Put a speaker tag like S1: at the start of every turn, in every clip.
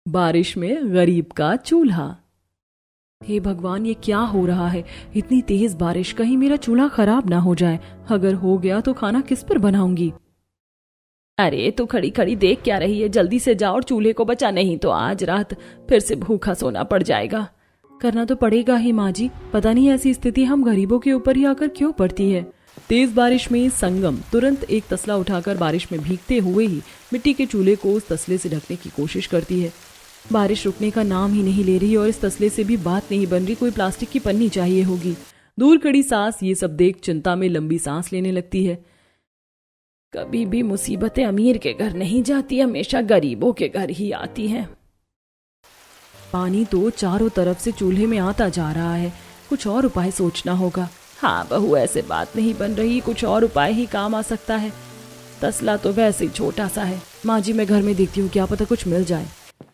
S1: बारिश में गरीब का चूल्हा। हे भगवान, ये क्या हो रहा है? इतनी तेज बारिश, कहीं मेरा चूल्हा खराब ना हो जाए। अगर हो गया तो खाना किस पर बनाऊंगी? अरे तू खड़ी खड़ी देख क्या रही है? जल्दी से जा और चूल्हे को बचा, नहीं तो आज रात फिर से भूखा सोना पड़ जाएगा। करना तो पड़ेगा ही माँ जी, पता नहीं ऐसी स्थिति हम गरीबों के ऊपर ही आकर क्यों पड़ती है। तेज बारिश में संगम तुरंत एक तसला उठाकर बारिश में भीगते हुए ही मिट्टी के चूल्हे को उस तसले से ढकने की कोशिश करती है। बारिश रुकने का नाम ही नहीं ले रही और इस तसले से भी बात नहीं बन रही। कोई प्लास्टिक की पन्नी चाहिए होगी। दूर खड़ी सास ये सब देख चिंता में लंबी सांस लेने लगती है। कभी भी मुसीबतें अमीर के घर नहीं जाती, हमेशा गरीबों के घर ही आती हैं। पानी तो चारों तरफ से चूल्हे में आता जा रहा है, कुछ और उपाय सोचना होगा। हाँ बहू, ऐसे बात नहीं बन रही, कुछ और उपाय ही काम आ सकता है। तसला तो वैसे ही छोटा सा है। माँ जी मैं घर में देखती हूँ, क्या पता कुछ मिल जाए।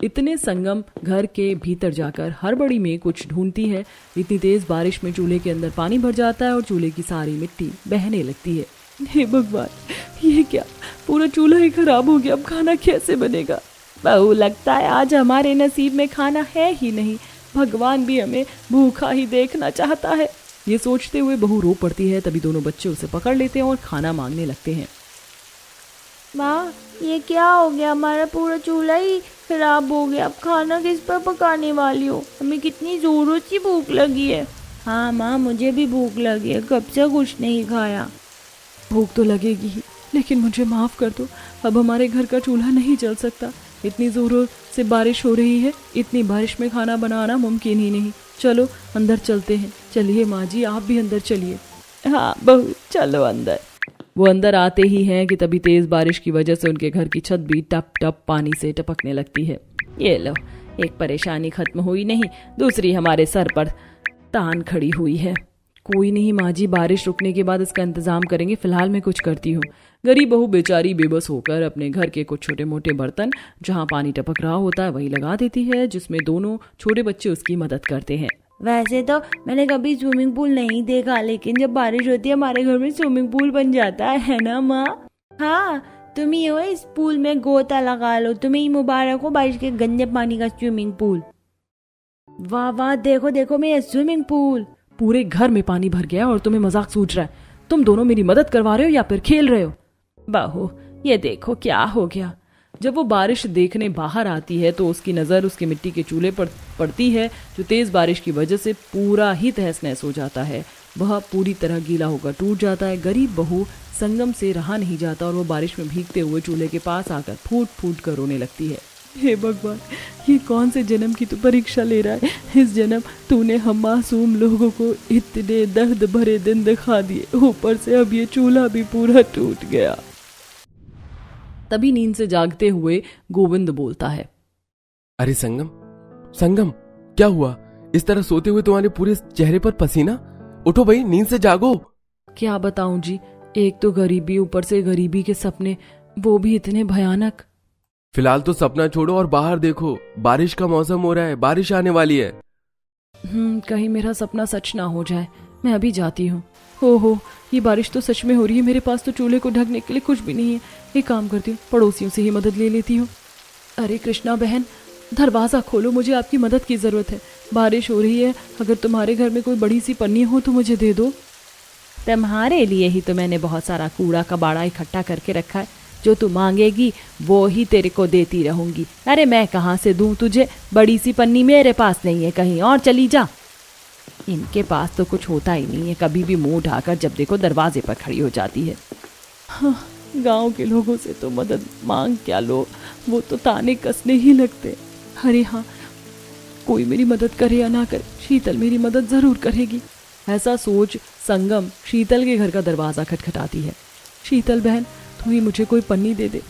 S1: इतने संगम घर के भीतर जाकर हड़बड़ी में कुछ ढूंढती है। इतनी तेज बारिश में चूल्हे के अंदर पानी भर जाता है और चूल्हे की सारी मिट्टी बहने लगती है। हे भगवान, ये क्या, पूरा चूल्हा ही खराब हो गया। अब खाना कैसे बनेगा? बहू लगता है आज हमारे नसीब में खाना है ही नहीं। भगवान भी हमें भूखा ही देखना चाहता है। ये सोचते हुए बहू रो पड़ती है। तभी दोनों बच्चे उसे पकड़ लेते हैं और खाना मांगने लगते हैं।
S2: माँ ये क्या हो गया? हमारा पूरा चूल्हा ही खराब हो गया। अब खाना किस पर पकाने वाली हो? हमें कितनी जोरों से भूख लगी है। हाँ माँ, मुझे भी भूख लगी है, कब से कुछ नहीं खाया।
S1: भूख तो लगेगी ही, लेकिन मुझे माफ कर दो, अब हमारे घर का चूल्हा नहीं जल सकता। इतनी जोरों से बारिश हो रही है, इतनी बारिश में खाना बनाना मुमकिन ही नहीं। चलो अंदर चलते हैं। चलिए माँ जी, आप भी अंदर चलिए। हाँ बहू चलो अंदर। वो अंदर आते ही हैं कि तभी तेज बारिश की वजह से उनके घर की छत भी टप टप पानी से टपकने लगती है। ये लो, एक परेशानी खत्म हुई नहीं, दूसरी हमारे सर पर तान खड़ी हुई है। कोई नहीं माँ जी, बारिश रुकने के बाद इसका इंतजाम करेंगे, फिलहाल मैं कुछ करती हूँ। गरीब बहू बेचारी बेबस होकर अपने घर के कुछ छोटे मोटे बर्तन जहाँ पानी टपक रहा होता है वही लगा देती है, जिसमें दोनों छोटे बच्चे उसकी मदद करते हैं।
S2: वैसे तो मैंने कभी स्विमिंग पूल नहीं देखा, लेकिन जब बारिश होती है हमारे घर में स्विमिंग पूल बन जाता है ना माँ? हाँ, तुम ही हो, इस पूल में गोता लगा लो। तुम्हें ही मुबारक हो बारिश के गंदे पानी का स्विमिंग पूल।
S1: वाह वाह, देखो देखो मेरा स्विमिंग पूल। पूरे घर में पानी भर गया और तुम्हें मजाक सूझ रहा है? तुम दोनों मेरी मदद करवा रहे हो या फिर खेल रहे हो? बहू ये देखो क्या हो गया। जब वो बारिश देखने बाहर आती है तो उसकी नज़र उसके मिट्टी के चूल्हे पर पड़ती है, जो तेज बारिश की वजह से पूरा ही तहस नहस हो जाता है। वह पूरी तरह गीला होकर टूट जाता है। गरीब बहू संगम से रहा नहीं जाता और वो बारिश में भीगते हुए चूल्हे के पास आकर फूट फूट कर रोने लगती है। हे भगवान, ये कौन से जन्म की तू परीक्षा ले रहा है? इस जन्म तूने हम मासूम लोगों को इतने दर्द भरे दिन दिखा दिए, ऊपर से अब ये चूल्हा भी पूरा टूट गया। तभी नींद से जागते हुए गोविंद बोलता है।
S3: अरे संगम, संगम क्या हुआ? इस तरह सोते हुए तुम्हारे पूरे चेहरे पर पसीना। उठो भाई, नींद से जागो।
S1: क्या बताऊं जी, एक तो गरीबी, ऊपर से गरीबी के सपने, वो भी इतने भयानक।
S3: फिलहाल तो सपना छोड़ो और बाहर देखो, बारिश का मौसम हो रहा है, बारिश आने वाली है।
S1: कहीं मेरा सपना सच ना हो जाए। मैं अभी जाती हूँ। हो, ये बारिश तो सच में हो रही है। मेरे पास तो चूल्हे को ढकने के लिए कुछ भी नहीं है। एक काम करती हूँ, पड़ोसियों से ही मदद ले लेती हूँ। अरे कृष्णा बहन, दरवाज़ा खोलो, मुझे आपकी मदद की ज़रूरत है। बारिश हो रही है, अगर तुम्हारे घर में कोई बड़ी सी पन्नी हो तो मुझे दे दो। तुम्हारे लिए ही तो मैंने बहुत सारा कूड़ा कबाड़ा इकट्ठा करके रखा है, जो तू मांगेगी वो ही तेरे को देती रहूंगी। अरे मैं कहाँ से दूं तुझे? बड़ी सी पन्नी मेरे पास नहीं है, कहीं और चली जा। इनके पास तो कुछ होता ही नहीं है, कभी भी मुंह ढाकर जब देखो दरवाजे पर खड़ी हो जाती है। हाँ, गांव के लोगों से तो मदद मांग क्या लो, वो तो ताने कसने ही लगते। अरे हाँ, कोई मेरी मदद करे या ना करे, शीतल मेरी मदद जरूर करेगी। ऐसा सोच संगम शीतल के घर का दरवाज़ा खटखटाती है। शीतल बहन, तू ही मुझे कोई पन्नी दे दे।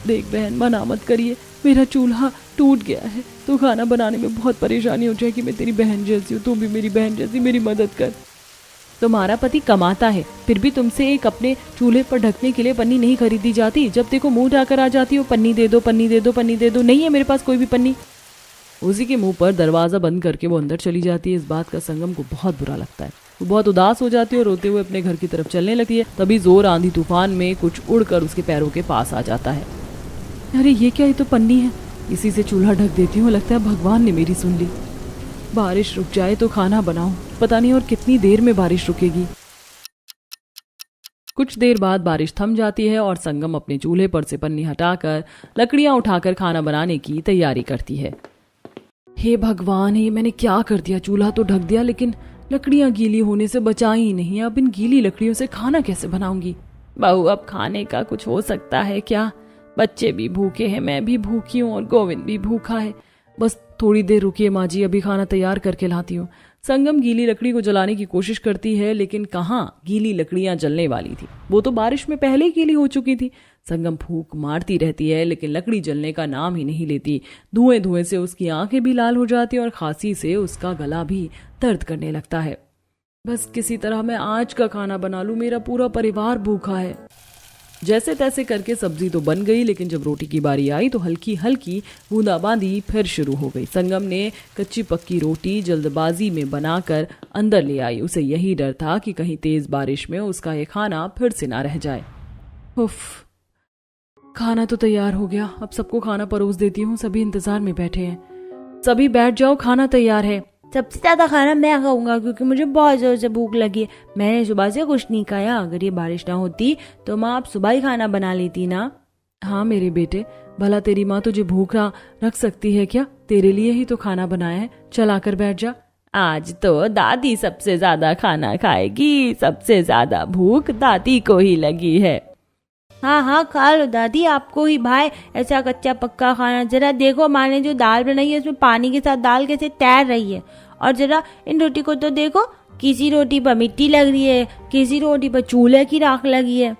S1: देख बहन, मना मत करिए, मेरा चूल्हा टूट गया है तो खाना बनाने में बहुत परेशानी हो जाएगी। मैं तेरी बहन जैसी हूँ, तू भी मेरी बहन जैसी, मेरी मदद कर। तुम्हारा पति कमाता है, फिर भी तुमसे एक अपने चूल्हे पर ढकने के लिए पन्नी नहीं खरीदी जाती? जब देखो मुंह ढाकर आ जाती हो, पन्नी दे दो, पन्नी दे दो, पन्नी दे दो। नहीं है मेरे पास कोई भी पन्नी। उसी के मुंह पर दरवाज़ा बंद करके वो अंदर चली जाती है। इस बात का संगम को बहुत बुरा लगता है। वो बहुत उदास हो जाती है और रोते हुए अपने घर की तरफ चलने लगती है। तभी जोर आंधी तूफान में कुछ उड़कर उसके पैरों के पास आ जाता है। अरे ये क्या, ये तो पन्नी है। इसी से चूल्हा ढक देती हूँ, लगता है भगवान ने मेरी सुन ली। बारिश रुक जाए तो खाना बनाऊं, पता नहीं और कितनी देर में बारिश रुकेगी। कुछ देर बाद बारिश थम जाती है और संगम अपने चूल्हे पर से पन्नी हटाकर लकड़ियां उठाकर खाना बनाने की तैयारी करती है। हे भगवान, ये मैंने क्या कर दिया? चूल्हा तो ढक दिया लेकिन लकड़ियां गीली होने से बचाई ही नहीं। अब इन गीली लकड़ियों से खाना कैसे बनाऊंगी?
S2: बहू, अब खाने का कुछ हो सकता है क्या? बच्चे भी भूखे हैं, मैं भी भूखी हूँ और गोविंद भी भूखा है।
S1: बस थोड़ी देर रुकिए माँ जी, अभी खाना तैयार करके लाती हूँ। संगम गीली लकड़ी को जलाने की कोशिश करती है लेकिन कहाँ गीली लकड़ियां जलने वाली थी, वो तो बारिश में पहले ही गीली हो चुकी थी। संगम फूंक मारती रहती है लेकिन लकड़ी जलने का नाम ही नहीं लेती। धुएं धुएं से उसकी आंखें भी लाल हो जाती और खांसी से उसका गला भी दर्द करने लगता है। बस किसी तरह मैं आज का खाना बना लूं, मेरा पूरा परिवार भूखा है। जैसे तैसे करके सब्जी तो बन गई लेकिन जब रोटी की बारी आई तो हल्की हल्की बूंदाबांदी फिर शुरू हो गई। संगम ने कच्ची पक्की रोटी जल्दबाजी में बनाकर अंदर ले आई। उसे यही डर था कि कहीं तेज बारिश में उसका ये खाना फिर से ना रह जाए। उफ, खाना तो तैयार हो गया, अब सबको खाना परोस देती हूँ। सभी इंतजार में बैठे हैं। सभी बैठ जाओ, खाना तैयार है।
S2: सबसे ज्यादा खाना मैं खाऊंगा क्योंकि मुझे बहुत जोर से भूख लगी है। मैंने सुबह से कुछ नहीं खाया। अगर ये बारिश ना होती तो माँ आप सुबह ही खाना बना लेती ना।
S1: हाँ मेरे बेटे, भला तेरी माँ तुझे भूखा रख सकती है क्या? तेरे लिए ही तो खाना बनाया है, चल आकर बैठ जा।
S2: आज तो दादी सबसे ज्यादा खाना खाएगी, सबसे ज्यादा भूख दादी को ही लगी है। हाँ हाँ खा लो दादी, आपको ही भाई ऐसा कच्चा पक्का खाना। जरा देखो माँ ने जो दाल बनाई है उसमें पानी के साथ दाल कैसे तैर रही है। और जरा इन रोटी को तो देखो, किसी रोटी पर मिट्टी लग रही है, किसी रोटी पर चूल्हे की राख लगी है।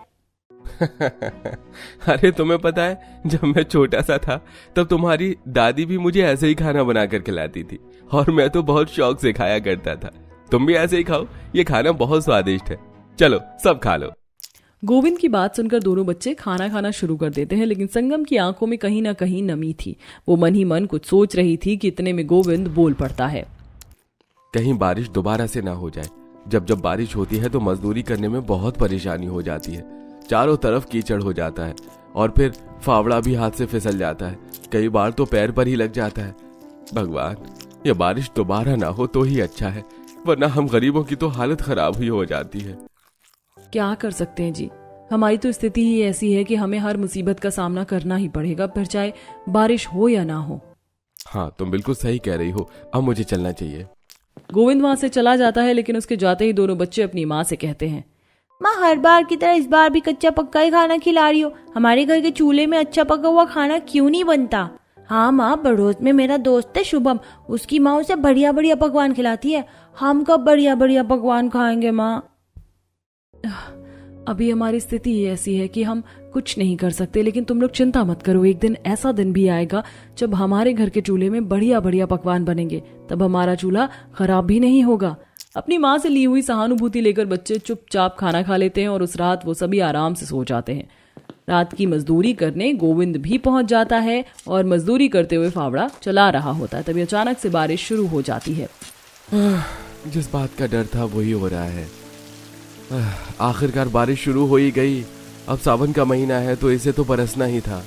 S3: अरे तुम्हें पता है, जब मैं छोटा सा था तब तुम्हारी दादी भी मुझे ऐसे ही खाना बना कर खिलाती थी और मैं तो बहुत शौक से खाया करता था। तुम भी ऐसे ही खाओ, ये खाना बहुत स्वादिष्ट है। चलो सब खा लो।
S1: गोविंद की बात सुनकर दोनों बच्चे खाना खाना शुरू कर देते हैं लेकिन संगम की आंखों में कहीं ना कहीं नमी थी। वो मन ही मन कुछ सोच रही थी कि इतने में गोविंद बोल पड़ता है।
S3: कहीं बारिश दोबारा से ना हो जाए। जब जब बारिश होती है तो मजदूरी करने में बहुत परेशानी हो जाती है। चारों तरफ कीचड़ हो जाता है और फिर फावड़ा भी हाथ से फिसल जाता है। कई बार तो पैर पर ही लग जाता है। भगवान, ये बारिश दोबारा ना हो तो ही अच्छा है, वरना हम गरीबों की तो हालत खराब ही हो जाती है।
S1: क्या कर सकते हैं जी, हमारी तो स्थिति ही ऐसी है कि हमें हर मुसीबत का सामना करना ही पड़ेगा, फिर चाहे बारिश हो या ना हो।
S3: हाँ, तुम बिल्कुल सही कह रही हो। अब मुझे चलना चाहिए।
S1: गोविंद वहां से चला जाता है लेकिन उसके जाते ही दोनों बच्चे अपनी माँ से कहते हैं,
S2: माँ हर बार की तरह इस बार भी कच्चा पक्का ही खाना खिला रही हो। हमारे घर के चूल्हे में अच्छा पका हुआ खाना क्यों नहीं बनता? हाँ माँ, बड़ोस में मेरा दोस्त है शुभम, उसकी माँ उसे बढ़िया बढ़िया पकवान खिलाती है। हम कब बढ़िया बढ़िया पकवान खाएंगे माँ?
S1: अभी हमारी स्थिति ही ऐसी है कि हम कुछ नहीं कर सकते, लेकिन तुम लोग चिंता मत करो, एक दिन ऐसा दिन भी आएगा जब हमारे घर के चूल्हे में बढ़िया बढ़िया पकवान बनेंगे, तब हमारा चूल्हा खराब भी नहीं होगा। अपनी माँ से ली हुई सहानुभूति लेकर बच्चे चुपचाप खाना खा लेते हैं और उस रात वो सभी आराम से सो जाते हैं। रात की मजदूरी करने गोविंद भी पहुंच जाता है और मजदूरी करते हुए फावड़ा चला रहा होता है। तभी अचानक से बारिश शुरू हो जाती है।
S3: जिस बात का डर था वही हो रहा है। आखिरकार बारिश शुरू हो ही गई। अब सावन का महीना है तो इसे तो बरसना ही था।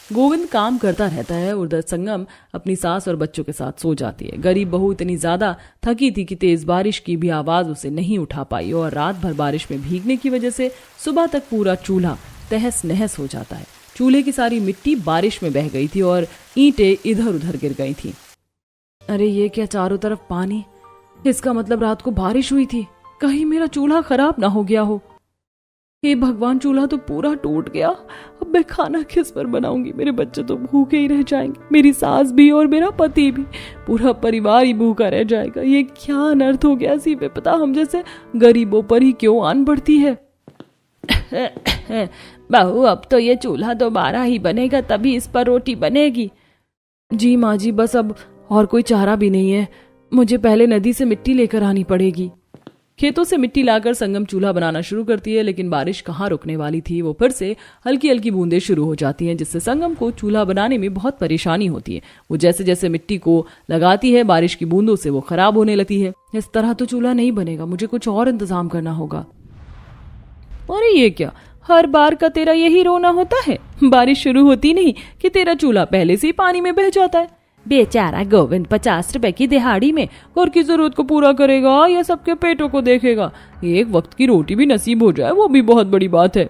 S1: गोविंद काम करता रहता है। उधर संगम अपनी सास और बच्चों के साथ सो जाती है। गरीब बहू इतनी ज्यादा थकी थी कि तेज बारिश की भी आवाज उसे नहीं उठा पाई और रात भर बारिश में भीगने की वजह से सुबह तक पूरा चूल्हा तहस नहस हो जाता है। चूल्हे की सारी मिट्टी बारिश में बह गई थी और ईंटें इधर उधर गिर गई थी। अरे ये क्या, चारों तरफ पानी, इसका मतलब रात को बारिश हुई थी। कहीं मेरा चूल्हा खराब ना हो गया हो। हे भगवान, चूल्हा तो पूरा टूट गया। अब मैं खाना किस पर बनाऊंगी? मेरे बच्चे तो भूखे ही रह जाएंगे, मेरी सास भी और मेरा पति भी, पूरा परिवार ही भूखा रह जाएगा। ये क्या अनर्थ हो गया? सी पे पता हम जैसे गरीबों पर ही क्यों आन बढ़ती है।
S2: बहू, अब तो ये चूल्हा दोबारा ही बनेगा, तभी इस पर रोटी बनेगी।
S1: जी माँ जी, बस अब और कोई चारा भी नहीं है। मुझे पहले नदी से मिट्टी लेकर आनी पड़ेगी। खेतों से मिट्टी लाकर संगम चूल्हा बनाना शुरू करती है, लेकिन बारिश कहाँ रुकने वाली थी। वो फिर से हल्की हल्की बूंदें शुरू हो जाती हैं, जिससे संगम को चूल्हा बनाने में बहुत परेशानी होती है। वो जैसे जैसे मिट्टी को लगाती है, बारिश की बूंदों से वो खराब होने लगती है। इस तरह तो चूल्हा नहीं बनेगा, मुझे कुछ और इंतजाम करना होगा। अरे ये क्या, हर बार का तेरा यही रोना होता है? बारिश शुरू होती नहीं कि तेरा चूल्हा पहले से ही पानी में बह जाता है। बेचारा गोविंद 50 रुपए की दिहाड़ी में घर की जरूरत को पूरा करेगा या सबके पेटों को देखेगा? एक वक्त की रोटी भी नसीब हो जाए वो भी बहुत बड़ी बात है।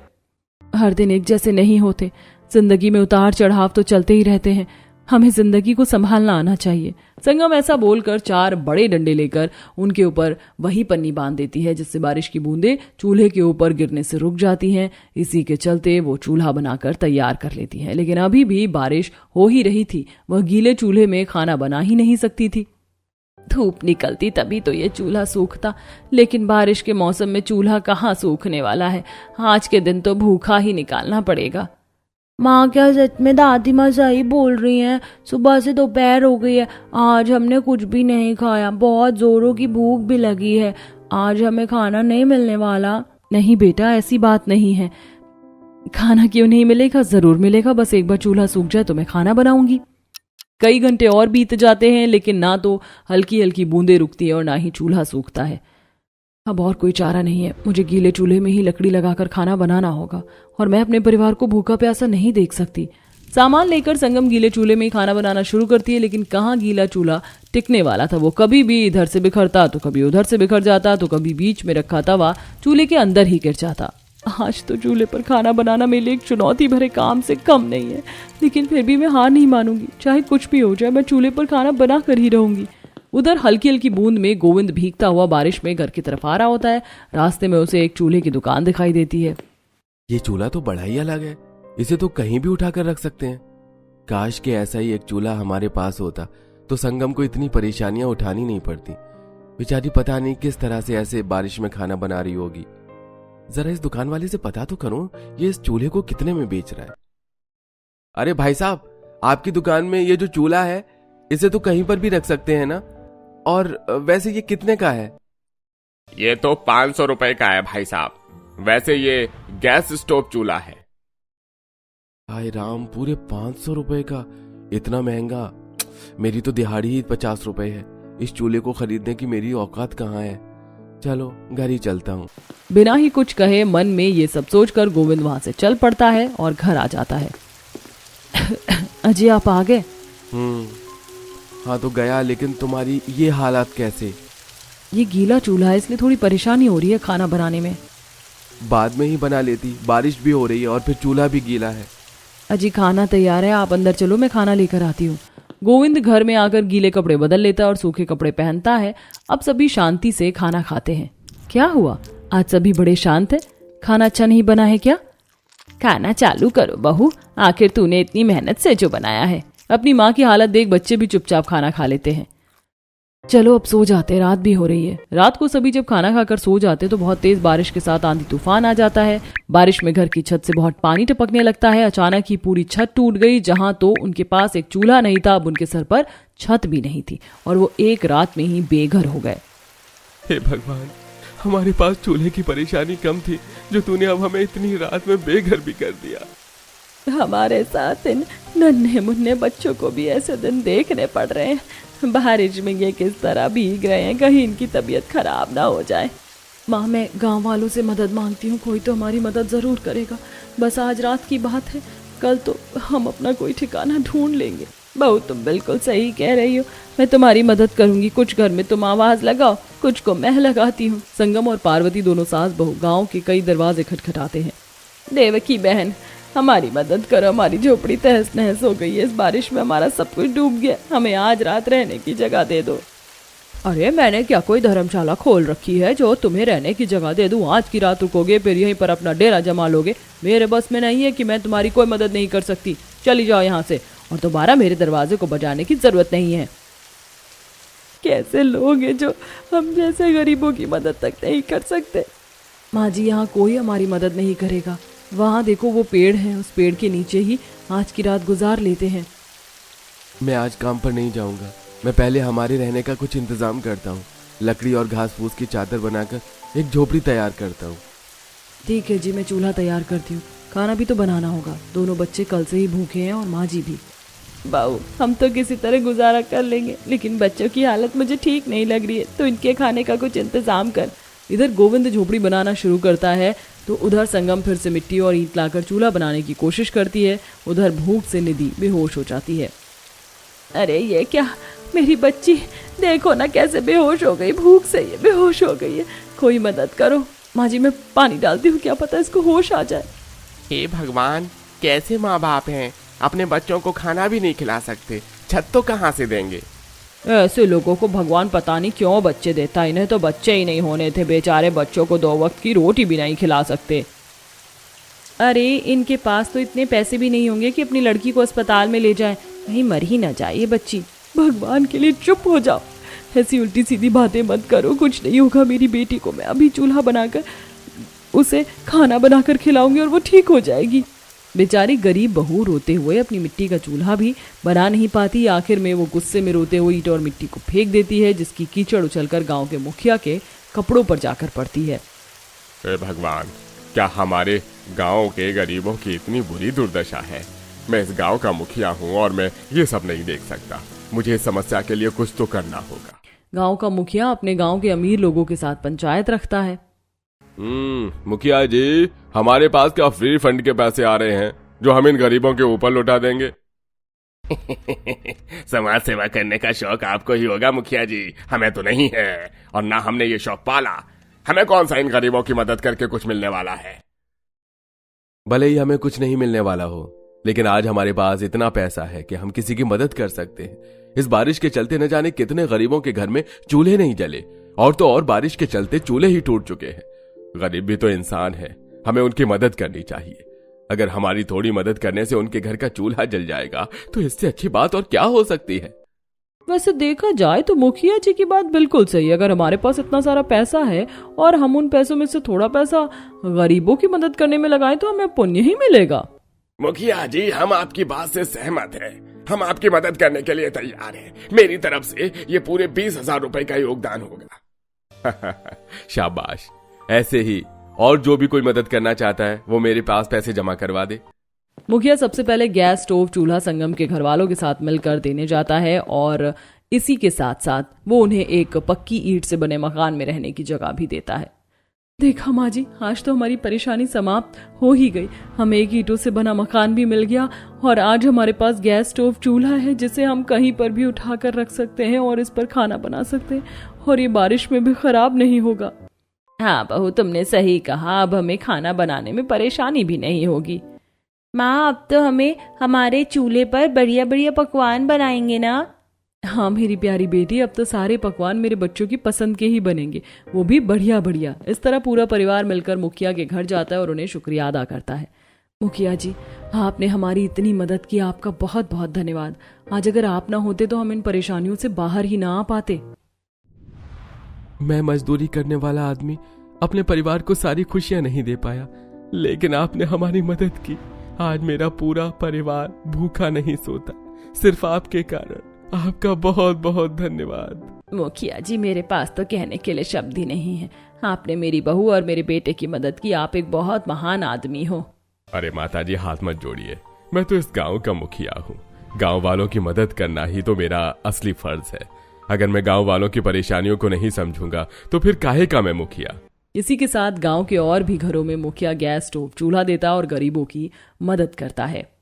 S1: हर दिन एक जैसे नहीं होते, जिंदगी में उतार चढ़ाव तो चलते ही रहते हैं। हमें जिंदगी को संभालना आना चाहिए। संगम ऐसा बोलकर 4 बड़े डंडे लेकर उनके ऊपर वही पन्नी बांध देती है जिससे बारिश की बूंदें चूल्हे के ऊपर गिरने से रुक जाती हैं। इसी के चलते वो चूल्हा बनाकर तैयार कर लेती है। लेकिन अभी भी बारिश हो ही रही थी, वह गीले चूल्हे में खाना बना ही नहीं सकती थी। धूप निकलती तभी तो ये चूल्हा सूखता, लेकिन बारिश के मौसम में चूल्हा कहाँ सूखने वाला है। आज के दिन तो भूखा ही निकालना पड़ेगा।
S2: माँ, क्या सच में दादी माँ सही बोल रही हैं? सुबह से दोपहर हो गई है, आज हमने कुछ भी नहीं खाया। बहुत जोरों की भूख भी लगी है। आज हमें खाना नहीं मिलने वाला।
S1: नहीं बेटा, ऐसी बात नहीं है। खाना क्यों नहीं मिलेगा? जरूर मिलेगा। बस एक बार चूल्हा सूख जाए तो मैं खाना बनाऊंगी। कई घंटे और बीत जाते हैं लेकिन ना तो हल्की हल्की बूंदें रुकती है और ना ही चूल्हा सूखता है। अब और कोई चारा नहीं है, मुझे गीले चूल्हे में ही लकड़ी लगाकर खाना बनाना होगा और मैं अपने परिवार को भूखा प्यासा नहीं देख सकती। सामान लेकर संगम गीले चूल्हे में ही खाना बनाना शुरू करती है, लेकिन कहाँ गीला चूल्हा टिकने वाला था। वो कभी भी इधर से बिखरता तो कभी उधर से बिखर जाता, तो कभी बीच में रखा तवा चूल्हे के अंदर ही गिर जाता। आज तो चूल्हे पर खाना बनाना मेरे लिए एक चुनौती भरे काम से कम नहीं है, लेकिन फिर भी मैं हार नहीं मानूंगी। चाहे कुछ भी हो जाए, मैं चूल्हे पर खाना बना कर ही रहूंगी। उधर हल्की हल्की बूंद में गोविंद भीगता हुआ बारिश में घर की तरफ आ रहा होता है। रास्ते में उसे एक चूल्हे की दुकान दिखाई देती है।
S3: ये चूल्हा तो बड़ा ही अलग है, इसे तो कहीं भी उठाकर रख सकते हैं। काश के ऐसा ही एक चूल्हा हमारे पास होता तो संगम को इतनी परेशानियां उठानी नहीं पड़ती। बेचारी पता नहीं किस तरह से ऐसे बारिश में खाना बना रही होगी। जरा इस दुकान वाले से पता तो करूं ये इस चूल्हे को कितने में बेच रहा है। अरे भाई साहब, आपकी दुकान में ये जो चूल्हा है इसे तो कहीं पर भी रख सकते हैं ना? और वैसे ये कितने का है?
S4: ये तो 500 रुपए का है भाई साहब। वैसे ये गैस स्टोव चूल्हा है।
S3: हाय राम, पूरे 500 रुपए का? इतना महंगा? मेरी तो दिहाड़ी ही 50 रुपए है। इस चूल्हे को खरीदने की मेरी औकात कहाँ है। चलो घर ही चलता हूँ।
S1: बिना ही कुछ कहे मन में ये सब सोचकर गोविंद वहां से चल पड़ता है और घर आ जाता है। अजय, आप आ गए?
S3: हाँ तो गया, लेकिन तुम्हारी ये हालात कैसे?
S1: ये गीला चूल्हा है इसलिए थोड़ी परेशानी हो रही है खाना बनाने में।
S3: बाद में ही बना लेती, बारिश भी हो रही है और फिर चूल्हा भी गीला है।
S1: अजी, खाना तैयार है, आप अंदर चलो, मैं खाना लेकर आती हूँ। गोविंद घर में आकर गीले कपड़े बदल लेता है और सूखे कपड़े पहनता है। अब सभी शांति से खाना खाते हैं। क्या हुआ, आज सभी बड़े शांत है? खाना अच्छा नहीं बना है क्या? खाना चालू करो बहू, आखिर तूने इतनी मेहनत से जो बनाया है। अपनी माँ की हालत देख बच्चे भी चुपचाप खाना खा लेते हैं। चलो अब सो जाते, रात भी हो रही है। रात को सभी जब खाना खाकर सो जाते तो बहुत तेज बारिश के साथ आंधी तूफान आ जाता है। बारिश में घर की छत से बहुत पानी टपकने लगता है। अचानक ही पूरी छत टूट गई। जहां तो उनके पास एक चूल्हा नहीं था, अब उनके सर पर छत भी नहीं थी और वो एक रात में ही बेघर हो गए।
S3: हे भगवान, हमारे पास चूल्हे की परेशानी कम थी, जो तूने अब हमें इतनी रात में बेघर भी कर दिया।
S1: हमारे साथ इन नन्हे मुन्ने बच्चों को भी ऐसे दिन देखने पड़ रहे हैं। बारिश में ये किस तरह भीग रहे हैं, कहीं इनकी तबीयत खराब ना हो जाए। माँ, मैं गांव वालों से मदद मांगती हूँ, कोई तो हमारी मदद जरूर करेगा। बस आज रात की बात है, कल तो हम अपना कोई ठिकाना ढूंढ लेंगे। बहू, तुम बिल्कुल सही कह रही हो, मैं तुम्हारी मदद करूंगी। कुछ घर में तुम आवाज लगाओ, कुछ को मैं लगाती हूँ। संगम और पार्वती दोनों सास बहू गाँव के कई दरवाजे खटखटाते हैं। देवकी बहन, हमारी मदद करो, हमारी झोपड़ी तहस नहस हो गई है। इस बारिश में हमारा सब कुछ डूब गया, हमें आज रात रहने की जगह दे दो। अरे मैंने क्या कोई धर्मशाला खोल रखी है जो तुम्हें रहने की जगह दे दूं? आज की रात रुकोगे फिर यहीं पर अपना डेरा जमा लोगे। मेरे बस में नहीं है कि मैं तुम्हारी कोई मदद नहीं कर सकती। चली जाओ यहाँ से और दोबारा मेरे दरवाजे को बजाने की जरूरत नहीं है। कैसे लोग हैं जो हम जैसे गरीबों की मदद तक नहीं कर सकते। माँ जी, यहाँ कोई हमारी मदद नहीं करेगा। वहाँ देखो वो पेड़ है, उस पेड़ के नीचे ही आज की रात गुजार लेते हैं।
S3: मैं आज काम पर नहीं जाऊंगा, मैं पहले हमारे रहने का कुछ इंतजाम करता हूँ। लकड़ी और घास फूस की चादर बनाकर एक झोपड़ी तैयार करता हूँ।
S1: ठीक है जी, मैं चूल्हा तैयार करती हूँ। खाना भी तो बनाना होगा, दोनों बच्चे कल से ही भूखे हैं और माँ जी भी। बाऊ, हम तो किसी तरह गुजारा कर लेंगे, लेकिन बच्चों की हालत मुझे ठीक नहीं लग रही है, तो इनके खाने का कुछ इंतजाम कर। इधर गोविंद झोपड़ी बनाना शुरू करता है। तो उधर संगम फिर से मिट्टी और ईंट लाकर चूल्हा बनाने की कोशिश करती है। उधर भूख से निधि बेहोश हो जाती है।
S2: अरे ये क्या, मेरी बच्ची देखो ना कैसे बेहोश हो गई, भूख से ये बेहोश हो गई है। कोई मदद करो।
S1: माँ जी मैं पानी डालती हूँ, क्या पता इसको होश आ जाए।
S4: हे भगवान, कैसे माँ बाप हैं, अपने बच्चों को खाना भी नहीं खिला सकते, छत तो कहाँ से देंगे।
S1: ऐसे लोगों को भगवान पता नहीं क्यों बच्चे देता, इन्हें तो बच्चे ही नहीं होने थे। बेचारे बच्चों को 2 वक्त की रोटी भी नहीं खिला सकते। अरे इनके पास तो इतने पैसे भी नहीं होंगे कि अपनी लड़की को अस्पताल में ले जाएं, कहीं मर ही ना जाए ये बच्ची। भगवान के लिए चुप हो जाओ, ऐसी उल्टी सीधी बातें मत करो। कुछ नहीं होगा मेरी बेटी को, मैं अभी चूल्हा बनाकर उसे खाना बनाकर खिलाऊंगी और वो ठीक हो जाएगी। बेचारी गरीब बहू रोते हुए अपनी मिट्टी का चूल्हा भी बना नहीं पाती। आखिर में वो गुस्से में रोते हुए ईंट और मिट्टी को फेंक देती है, जिसकी कीचड़ उछलकर गांव के मुखिया के कपड़ों पर जाकर पड़ती है।
S4: हे भगवान, क्या हमारे गांव के गरीबों की इतनी बुरी दुर्दशा है। मैं इस गांव का मुखिया हूँ और मैं ये सब नहीं देख सकता। मुझे इस समस्या के लिए कुछ तो करना होगा।
S1: गांव का मुखिया अपने गांव के अमीर लोगों के साथ पंचायत रखता है।
S3: मुखिया जी, हमारे पास क्या फ्री फंड के पैसे आ रहे हैं जो हम इन गरीबों के ऊपर लौटा देंगे।
S4: समाज सेवा करने का शौक आपको ही होगा मुखिया जी, हमें तो नहीं है, और ना हमने ये शौक पाला। हमें कौन सा इन गरीबों की मदद करके कुछ मिलने वाला है।
S3: भले ही हमें कुछ नहीं मिलने वाला हो, लेकिन आज हमारे पास इतना पैसा है कि हम किसी की मदद कर सकते हैं। इस बारिश के चलते न जाने कितने गरीबों के घर में चूल्हे नहीं जले, और तो और बारिश के चलते चूल्हे ही टूट चुके हैं। गरीब भी तो इंसान है, हमें उनकी मदद करनी चाहिए। अगर हमारी थोड़ी मदद करने से उनके घर का चूल्हा जल जाएगा तो इससे अच्छी बात और क्या हो सकती है।
S1: वैसे देखा जाए तो मुखिया जी की बात बिल्कुल सही है। अगर हमारे पास इतना सारा पैसा है और हम उन पैसों में से थोड़ा पैसा गरीबों की मदद करने में लगाएं तो हमें पुण्य ही मिलेगा।
S4: मुखिया जी, हम आपकी बात से सहमत हैं। हम आपकी मदद करने के लिए तैयार हैं। मेरी तरफ से ये पूरे 20,000 रुपए का योगदान होगा।
S3: शाबाश, ऐसे ही और जो भी कोई मदद करना चाहता है वो मेरे पास पैसे जमा करवा दे।
S1: मुखिया सबसे पहले गैस स्टोव चूल्हा संगम के घर वालों के साथ मिलकर देने जाता है, और इसी के साथ साथ वो उन्हें एक पक्की ईंट से बने मकान में रहने की जगह भी देता है। देखा माँ जी, आज तो हमारी परेशानी समाप्त हो ही गई। हमें एक ईंटों से बना मकान भी मिल गया, और आज हमारे पास गैस स्टोव चूल्हा है जिसे हम कहीं पर भी उठाकर रख सकते हैं और इस पर खाना बना सकते हैं, और ये बारिश में भी खराब नहीं होगा।
S2: हाँ बहू, तुमने सही कहा। अब हमें खाना बनाने में परेशानी भी नहीं होगी। माँ, अब तो हमें हमारे चूल्हे पर बढ़िया बढ़िया पकवान बनाएंगे ना।
S1: हाँ मेरी प्यारी बेटी, अब तो सारे पकवान मेरे बच्चों की पसंद के ही बनेंगे, वो भी बढ़िया बढ़िया। इस तरह पूरा परिवार मिलकर मुखिया के घर जाता है और उन्हें शुक्रिया अदा करता है। मुखिया जी, आपने हमारी इतनी मदद की, आपका बहुत बहुत धन्यवाद। आज अगर आप ना होते तो हम इन परेशानियों से बाहर ही ना आ पाते।
S3: मैं मजदूरी करने वाला आदमी अपने परिवार को सारी खुशियां नहीं दे पाया, लेकिन आपने हमारी मदद की। आज मेरा पूरा परिवार भूखा नहीं सोता, सिर्फ आपके कारण। आपका बहुत बहुत धन्यवाद।
S2: मुखिया जी, मेरे पास तो कहने के लिए शब्द ही नहीं है। आपने मेरी बहू और मेरे बेटे की मदद की। आप एक बहुत महान आदमी हो।
S3: अरे माताजी, हाथ मत जोड़िए, मैं तो इस गांव का मुखिया हूँ। गांव वालों की मदद करना ही तो मेरा असली फर्ज है। अगर मैं गांव वालों की परेशानियों को नहीं समझूंगा तो फिर काहे का मैं मुखिया।
S1: इसी के साथ गांव के और भी घरों में मुखिया गैस स्टोव चूल्हा देता और गरीबों की मदद करता है।